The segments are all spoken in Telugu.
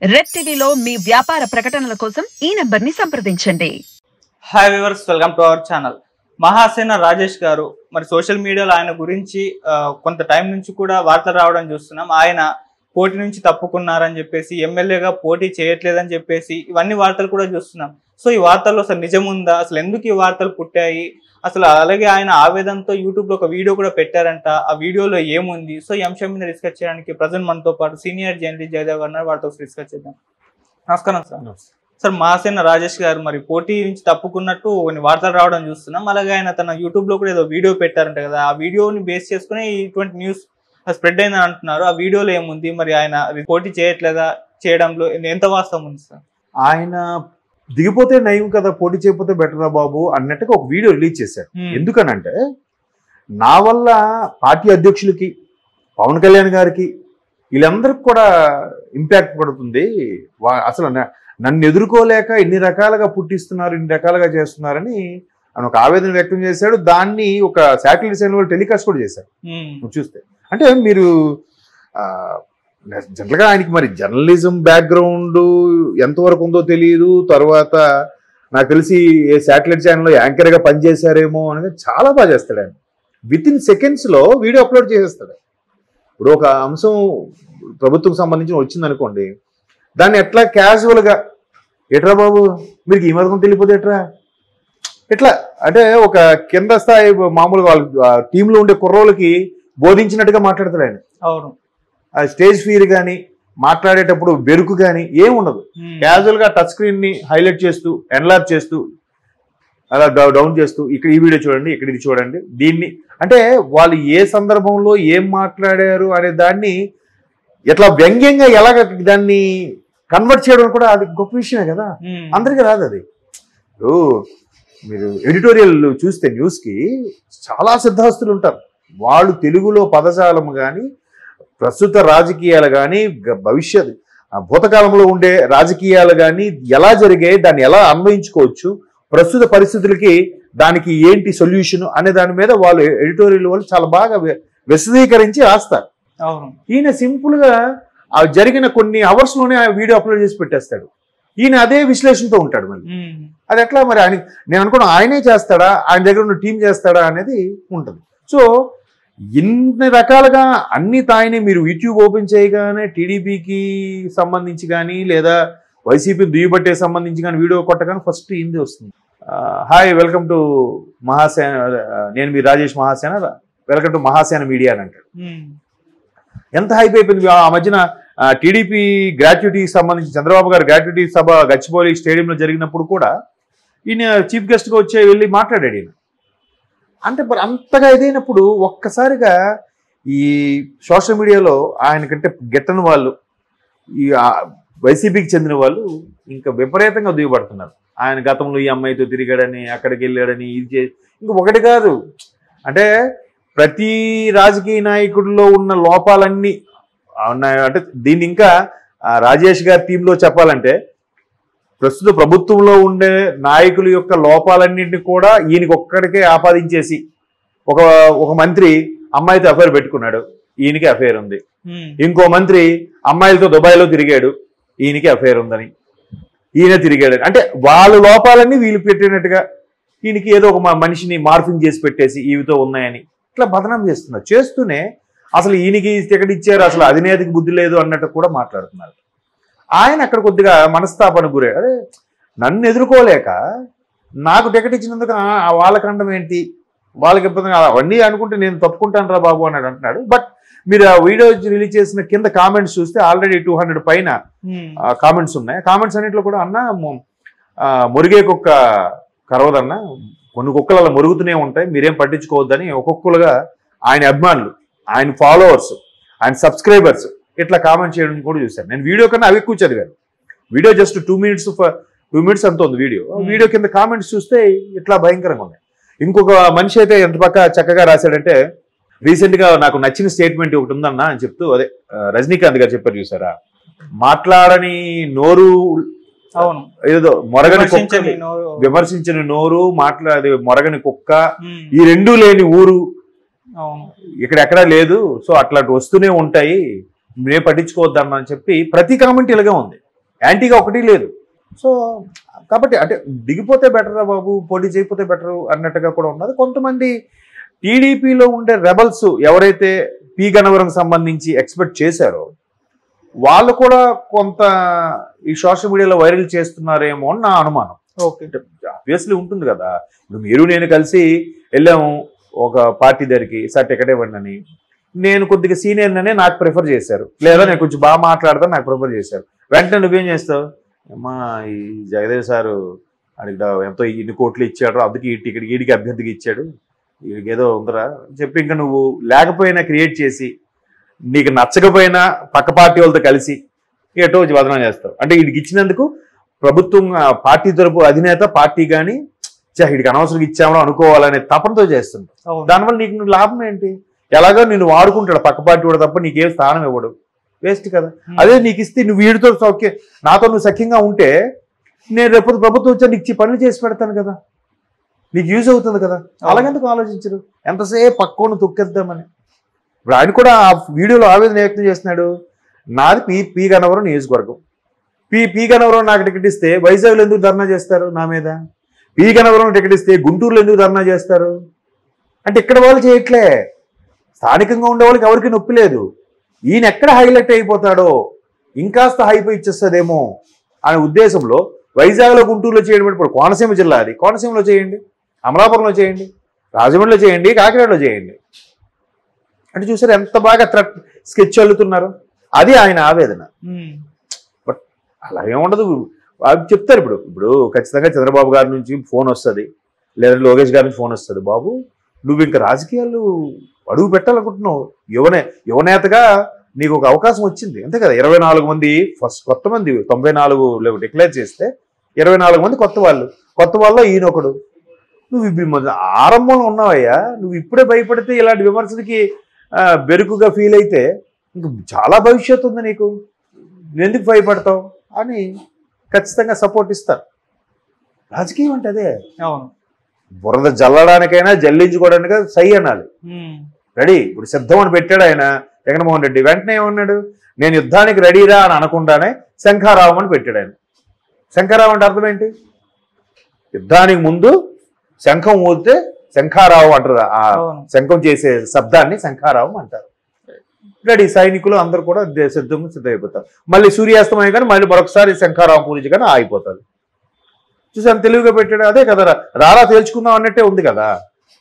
రెడ్ టీవీలో మీ వ్యాపార ప్రకటనల కోసం ఈ నంబర్ని సంప్రదించండి. Hi viewers, welcome to our channel. Mahasena Rajesh గారు మరి సోషల్ మీడియాలో ఆయన గురించి కొంత టైం నుంచి కూడా వార్తలు రావడం చూస్తున్నాం. ఆయన పోటీ నుంచి తప్పుకున్నారని చెప్పేసి, ఎమ్మెల్యేగా పోటీ చేయట్లేదని చెప్పేసి ఇవన్నీ వార్తలు కూడా చూస్తున్నాం. సో ఈ వార్తల్లో అసలు నిజం ఉందా, అసలు ఎందుకు ఈ వార్తలు పుట్టాయి, అసలు అలాగే ఆయన ఆవేదనతో యూట్యూబ్లో ఒక వీడియో కూడా పెట్టారంట, ఆ వీడియోలో ఏముంది? సో ఈ అంశం మీద డిస్కస్ చేయడానికి ప్రజెంట్ మనతో పాటు సీనియర్ జర్నలిస్ట్ జయదేవ్ గారు, వారితో డిస్కస్ చేద్దాం. నమస్కారం సార్. సార్, మహాసేన రాజేష్ గారు మరి పోటీ నుంచి తప్పుకున్నట్టు కొన్ని వార్తలు రావడం చూస్తున్నాం. అలాగే ఆయన తన యూట్యూబ్లో కూడా ఏదో వీడియో పెట్టారంట కదా, ఆ వీడియోని బేస్ చేసుకుని ఇటువంటి న్యూస్ స్ప్రెడ్ అయిందని అంటున్నారు. ఆ వీడియోలో ఏముంది, మరి ఆయన పోటీ చేయట్లేదా, చేయడంలో ఎంత వాస్తవం ఉంది సార్? ఆయన దిగిపోతే నయం కదా, పోటీ చేయకపోతే బెటరా బాబు అన్నట్టుగా ఒక వీడియో రిలీజ్ చేశారు. ఎందుకనంటే, నా వల్ల పార్టీ అధ్యక్షులకి, పవన్ కళ్యాణ్ గారికి, వీళ్ళందరికి కూడా ఇంపాక్ట్ పడుతుంది. అసలు నన్ను ఎదుర్కోలేక ఇన్ని రకాలుగా పుట్టిస్తున్నారు, ఇన్ని రకాలుగా చేస్తున్నారని ఆయన ఒక ఆవేదన వ్యక్తం చేశాడు. దాన్ని ఒక శాటిలైట్ ఛానల్ వాళ్ళు టెలికాస్ట్ కూడా చేశారు. చూస్తే అంటే మీరు జనరల్గా ఆయనకి మరి జర్నలిజం బ్యాక్గ్రౌండ్ ఎంతవరకు ఉందో తెలియదు. తర్వాత నాకు తెలిసి ఏ శాటిలైట్ ఛానల్లో యాంకర్గా పనిచేశారేమో అనేది చాలా బాగా చేస్తాడు ఆయన. విత్ ఇన్ సెకండ్స్లో వీడియో అప్లోడ్ చేసేస్తాడు. ఇప్పుడు ఒక అంశం ప్రభుత్వం సంబంధించి వచ్చింది అనుకోండి, దాన్ని ఎట్లా క్యాజువల్గా ఎట్రా బాబు మీకు ఈ మధ్యం తెలియపోతే ఎట్రా ఎట్లా అంటే ఒక కింద స్థాయి మామూలుగా వాళ్ళ టీంలో ఉండే కుర్రోళ్ళకి బోధించినట్టుగా మాట్లాడతాడు ఆయన. అవును. ఆ స్టేజ్ ఫీర్ కానీ మాట్లాడేటప్పుడు బెరుకు కానీ ఏముండదు. క్యాజువల్గా టచ్ స్క్రీన్ని హైలైట్ చేస్తూ, ఎన్లార్జ్ చేస్తూ, అలా డౌన్ చేస్తూ, ఇక్కడ ఈ వీడియో చూడండి, ఇక్కడ ఇది చూడండి, దీన్ని అంటే వాళ్ళు ఏ సందర్భంలో ఏం మాట్లాడారు అనే దాన్ని ఎట్లా వ్యంగ్యంగా ఎలాగ దాన్ని కన్వర్ట్ చేయడం కూడా అది గొప్ప విషయమే కదా. అందరికీ రాదు అది. మీరు ఎడిటోరియల్ చూస్తే న్యూస్కి చాలా సిద్ధాస్తులు ఉంటారు. వాళ్ళు తెలుగులో పదజాలం కానీ, ప్రస్తుత రాజకీయాలు కానీ, భవిష్యత్ భూతకాలంలో ఉండే రాజకీయాలు కానీ ఎలా జరిగాయి, దాన్ని ఎలా అన్వయించుకోవచ్చు, ప్రస్తుత పరిస్థితులకి దానికి ఏంటి సొల్యూషన్ అనే దాని మీద వాళ్ళు ఎడిటోరియల్ వాళ్ళు చాలా బాగా విశదీకరించి రాస్తారు. ఈయన సింపుల్గా జరిగిన కొన్ని అవర్స్లోనే ఆ వీడియో అప్లోడ్ చేసి పెట్టేస్తాడు. ఈయన అదే విశ్లేషణతో ఉంటాడు. మళ్ళీ అది ఎట్లా మరి ఆయన, నేను అనుకున్నా ఆయనే చేస్తాడా, ఆయన దగ్గర ఉన్న టీం చేస్తాడా అనేది ఉంటుంది. సో ఇన్ని రకాలుగా అన్ని తాయిని మీరు యూట్యూబ్ ఓపెన్ చేయగానే టీడీపీకి సంబంధించి కానీ, లేదా వైసీపీ దుయ్యబట్టే సంబంధించి కానీ వీడియో కొట్టగానే ఫస్ట్ హిందీ వస్తుంది. హాయ్, వెల్కమ్ టు మహాసేన, నేను మీ Rajesh Mahasena, welcome to Mahasena media అని అంటాడు. ఎంత హైప్ అయిపోయింది. ఆ మధ్యన టీడీపీ గ్రాట్యుటీకి సంబంధించి చంద్రబాబు గారు గ్రాట్యుటీ సభ గచ్చిబౌలి స్టేడియంలో జరిగినప్పుడు కూడా ఈయన చీఫ్ గెస్ట్గా వెళ్ళి మాట్లాడాడు. ఈయన అంటే మరి అంతగా ఇదైనప్పుడు ఒక్కసారిగా ఈ సోషల్ మీడియాలో ఆయనకంటే గిట్టని వాళ్ళు, ఈ వైసీపీకి చెందిన వాళ్ళు ఇంకా విపరీతంగా దిగుపడుతున్నారు. ఆయన గతంలో ఈ అమ్మాయితో తిరిగాడని, అక్కడికి వెళ్ళాడని, ఇది ఇంకా ఒకటి కాదు. అంటే ప్రతి రాజకీయ నాయకుడిలో ఉన్న లోపాలన్నీ ఉన్నాయి. అంటే దీన్ని ఇంకా రాజేష్ గారి టీంలో చెప్పాలంటే, ప్రస్తుత ప్రభుత్వంలో ఉండే నాయకుల యొక్క లోపాలన్నింటినీ కూడా ఈయనకి ఒక్కడికే ఆపాదించేసి, ఒక మంత్రి అమ్మాయితో అఫైర్ పెట్టుకున్నాడు, ఈయనకి అఫైర్ ఉంది. ఇంకో మంత్రి అమ్మాయిలతో దుబాయ్లో తిరిగాడు, ఈయనకి అఫైర్ ఉందని, ఈయన తిరిగాడు. అంటే వాళ్ళ లోపాలన్నీ వీళ్ళు పెట్టినట్టుగా ఈయనకి ఏదో ఒక మనిషిని మార్ఫింగ్ చేసి పెట్టేసి ఈవితో ఉన్నాయని ఇట్లా బదనాం చేస్తున్నారు. చేస్తూనే అసలు ఈయనకి టికెట్ ఇచ్చారు, అసలు అధినేతకి బుద్ధి లేదు అన్నట్టు కూడా మాట్లాడుతున్నారు. ఆయన అక్కడ కొద్దిగా మనస్తాపానికి గురయ్యాడు. అదే నన్ను ఎదుర్కోలేక నాకు టికెట్ ఇచ్చినందుకు వాళ్ళకండం ఏంటి, వాళ్ళకి ఇబ్బంది అవన్నీ అనుకుంటే నేను తప్పుకుంటాను రా బాబు అన్నాడు అంటున్నాడు. బట్ మీరు ఆ వీడియో రిలీజ్ చేసిన కింద కామెంట్స్ చూస్తే ఆల్రెడీ 200 పైన కామెంట్స్ ఉన్నాయి. కామెంట్స్ అన్నింటిలో కూడా అన్న మురిగే కుక్క కరవదన్న, కొన్ని కుక్కలు అలా మురుగుతూనే ఉంటాయి, మీరేం పట్టించుకోవద్దని ఒక్కొక్కరుగా ఆయన అభిమానులు, ఆయన ఫాలోవర్స్, ఆయన సబ్స్క్రైబర్స్ ఇట్లా కామెంట్ చేయడం కూడా చూశాను. నేను వీడియో కన్నా అవి ఎక్కువ చదివాను. వీడియో జస్ట్ 2 మినిట్స్ అంత ఉంది వీడియో. వీడియో కింద కామెంట్స్ చూస్తే ఇట్లా భయంకరంగా ఉన్నాయి. ఇంకొక మనిషి అయితే ఎంత చక్కగా రాశాడంటే, రీసెంట్గా నాకు నచ్చిన స్టేట్మెంట్ ఒకటి ఉందన్న అని చెప్తూ, అదే రజనీకాంత్ గారు చెప్పారు చూసారా, మాట్లాడని నోరు, అవును, ఏదో మొరగని విమర్శించిన నోరు, మాట్లాడే మొరగని కుక్క, ఈ రెండూ లేని ఊరు ఇక్కడెక్కడా లేదు. సో అట్లాంటి వస్తూనే ఉంటాయి, నే పట్టించుకోవద్దమ్మా అని చెప్పి ప్రతి కామెంట్ ఇలాగే ఉంది. యాంటీగా ఒకటి లేదు. సో కాబట్టి అంటే దిగిపోతే బెటరా బాబు, పోటీ చేయకపోతే బెటర్ అన్నట్టుగా కూడా ఉన్నది. కొంతమంది టీడీపీలో ఉండే రెబల్స్ ఎవరైతే పి గన్నవరం సంబంధించి ఎక్స్పెక్ట్ చేశారో వాళ్ళు కూడా కొంత ఈ సోషల్ మీడియాలో వైరల్ చేస్తున్నారేమో అని నా అనుమానం. ఓకే, ఆబ్వియస్లీ ఉంటుంది కదా. ఇప్పుడు మీరు నేను కలిసి వెళ్ళాము ఒక పార్టీ దగ్గరికి, సార్ టికెట్ ఇవ్వండి అని. నేను కొద్దిగా సీనియర్ అనే నాకు ప్రిఫర్ చేశారు, లేదా నేను కొంచెం బాగా మాట్లాడతాను నాకు ప్రిఫర్ చేశారు. వెంటనే నువ్వేం చేస్తావు, అమ్మా ఈ జగదేవ్ సారు అడిగి ఎంతో ఇన్ని కోట్లు ఇచ్చాడు, అందుకే ఈ టికెట్ వీడికి అభ్యర్థికి ఇచ్చాడు, వీడికి ఏదో ఉందరా చెప్పి ఇంకా నువ్వు లేకపోయినా క్రియేట్ చేసి నీకు నచ్చకపోయినా పక్క పార్టీ వాళ్ళతో కలిసి ఏటో బదనాం చేస్తావు. అంటే వీడికి ఇచ్చినందుకు ప్రభుత్వం పార్టీ తరపు అధినేత పార్టీ కానీ వీడికి అనవసరంగా ఇచ్చామో అనుకోవాలనే తపనతో చేస్తుంటావు. దానివల్ల నీకు లాభం ఏంటి? ఎలాగో నిన్ను వాడుకుంటాడు పక్క పార్టీ కూడా తప్ప నీకేం స్థానం ఇవ్వడు, వేస్ట్ కదా. అదే నీకు ఇస్తే నువ్వు వీడితో సౌఖ్యం నాతో నువ్వు సఖ్యంగా ఉంటే నేను రేపు ప్రభుత్వం వచ్చా నీకు పనులు చేసి పెడతాను కదా, నీకు యూజ్ అవుతుంది కదా. అలాగెందుకు ఆలోచించరు? ఎంతసేపు పక్కను తొక్కేద్దామని. ఇప్పుడు ఆయన కూడా ఆ వీడియోలో ఆవేదన వ్యక్తం చేస్తున్నాడు, నాది పి గన్నవరం నియోజకవర్గం, పి గన్నవరం నాకు టికెట్ ఇస్తే వైజాగ్లో ఎందుకు ధర్నా చేస్తారు నా మీద, పి గన్నవరం టికెట్ ఇస్తే గుంటూరులో ఎందుకు ధర్నా చేస్తారు అంటే ఇక్కడ వాళ్ళు చేయట్లే. స్థానికంగా ఉండే వాళ్ళకి ఎవరికి నొప్పి లేదు, ఈయన ఎక్కడ హైలైట్ అయిపోతాడో ఇంకాస్త హైప్ ఇచ్చేస్తుందేమో అనే ఉద్దేశంలో వైజాగ్లో గుంటూరులో చేయడం. ఇప్పుడు కోనసీమ జిల్లా, అది కోనసీమలో చేయండి, అమలాపురంలో చేయండి, రాజమండ్రిలో చేయండి, కాకినాడలో చేయండి. అంటే చూసారు ఎంత బాగా స్కెచ్ అల్లుతున్నారు. అది ఆయన ఆవేదన. బట్ అలా ఏముండదు, చెప్తారు. ఇప్పుడు ఖచ్చితంగా చంద్రబాబు గారి నుంచి ఫోన్ వస్తుంది, లేదా లోకేష్ గారి నుంచి ఫోన్ వస్తుంది, బాబు నువ్వు ఇంకా రాజకీయాలు అడుగు పెట్టాలనుకుంటున్నావు, యువనేతగా నీకు ఒక అవకాశం వచ్చింది అంతే కదా. 24 మంది ఫస్ట్ కొత్త మంది 94 డిక్లేర్ చేస్తే 24 మంది కొత్త వాళ్ళలో ఈయనొకడు. నువ్వు ఆరంభంలో ఉన్నావయ్యా, నువ్వు ఇప్పుడే భయపడితే ఇలాంటి విమర్శలకి బెరుకుగా ఫీల్ అయితే ఇంక చాలా భవిష్యత్తు ఉంది నీకు, ఎందుకు భయపడతావు అని ఖచ్చితంగా సపోర్ట్ ఇస్తారు. రాజకీయం అంటే అదే. అవును, బురద జల్లడానికైనా జల్లించుకోవడానికైనా సై అనాలి, రెడీ. ఇప్పుడు సిద్ధం అని పెట్టాడు ఆయన జగన్మోహన్ రెడ్డి. వెంటనే ఏమన్నాడు, నేను యుద్ధానికి రెడీరా అని అనకుండానే శంఖారావం అని పెట్టాడు ఆయన. శంఖారావం అంటే అర్థం ఏంటి? యుద్ధానికి ముందు శంఖం ఊదితే శంఖారావం అంటారు, ఆ శంఖం చేసే శబ్దాన్ని శంఖారావం అంటారు. రెడీ, సైనికులు అందరూ కూడా సిద్ధమైపోతారు. మళ్ళీ సూర్యాస్తమయం కానీ మళ్ళీ మరొకసారి శంఖారావం పూజ కానీ ఆగిపోతుంది. చూసాను తెలివిగా పెట్టాడు. అదే కదా, రారా తేల్చుకుందాం అన్నట్టే ఉంది కదా,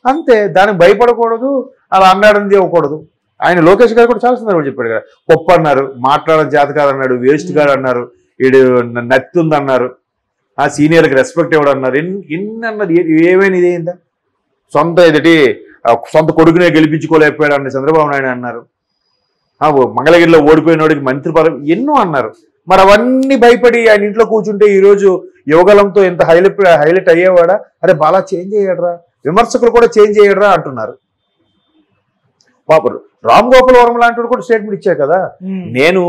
అంతే. దానికి భయపడకూడదు, అలా అన్నాడని ఇవ్వకూడదు. ఆయన లోకేష్ గారు కూడా చాలా సందర్భంగా చెప్పాడు కదా, గొప్ప అన్నారు, మాట్లాడడం చేత కాదన్నాడు, వేస్ట్ గారు అన్నారు, వీడు నత్తి ఉందన్నారు, ఆ సీనియర్కి రెస్పెక్ట్ ఇవ్వడం అన్నారు, ఎన్ని అన్నారు. ఏమైనా ఇదేందా, సొంత కొడుకునే గెలిపించుకోలేకపోయాడు అన్న చంద్రబాబు నాయుడు అన్నారు. మంగళగిరిలో ఓడిపోయినోడికి మంత్రి పదవి ఎన్నో అన్నారు. మరి అవన్నీ భయపడి ఆయన ఇంట్లో కూర్చుంటే ఈరోజు యువగలంతో ఎంత హైలైట్ అయ్యేవాడా? అరే బాలా చేంజ్ అయ్యాడరా, విమర్శకులు కూడా చేంజ్ అయ్యాడరా అంటున్నారు. పాప రామ్ గోపాల్ వర్మ లాంటి కూడా స్టేట్మెంట్ ఇచ్చారు కదా, నేను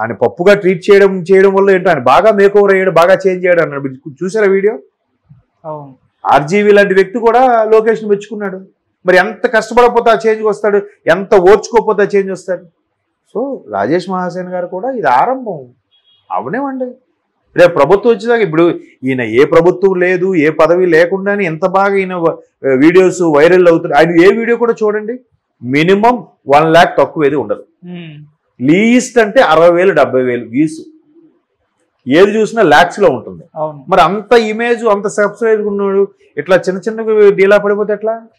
ఆయన పప్పుగా ట్రీట్ చేయడం వల్ల ఏంటో ఆయన బాగా మేకోవర్ అయ్యాడు, బాగా చేంజ్ అయ్యాడు అన్నాడు. చూసారా వీడియో? ఆర్జీవి లాంటి వ్యక్తి కూడా లోకేష్ని మెచ్చుకున్నాడు. మరి ఎంత కష్టపడకపోతే ఆ చేంజ్ వస్తాడు, ఎంత ఓర్చుకోకపోతే ఆ చేంజ్ వస్తాడు. సో రాజేష్ మహాసేన్ గారు కూడా ఇది ఆరంభం అవనేవండి. రేపు ప్రభుత్వం వచ్చేదాకా, ఇప్పుడు ఈయన ఏ ప్రభుత్వం లేదు, ఏ పదవి లేకుండానే ఎంత బాగా ఈయన వీడియోస్ వైరల్ అవుతుంది. ఆయన ఏ వీడియో కూడా చూడండి, మినిమం 1 lakh తక్కువ ఏది ఉండదు. లీస్ట్ అంటే 60,000 70,000 వ్యూస్, ఏది చూసినా lakhs లో ఉంటుంది. మరి అంత ఇమేజ్, అంత సబ్స్క్రైబ్ ఉన్నాడు, ఇట్లా చిన్న డీలా పడిపోతే ఎట్లా?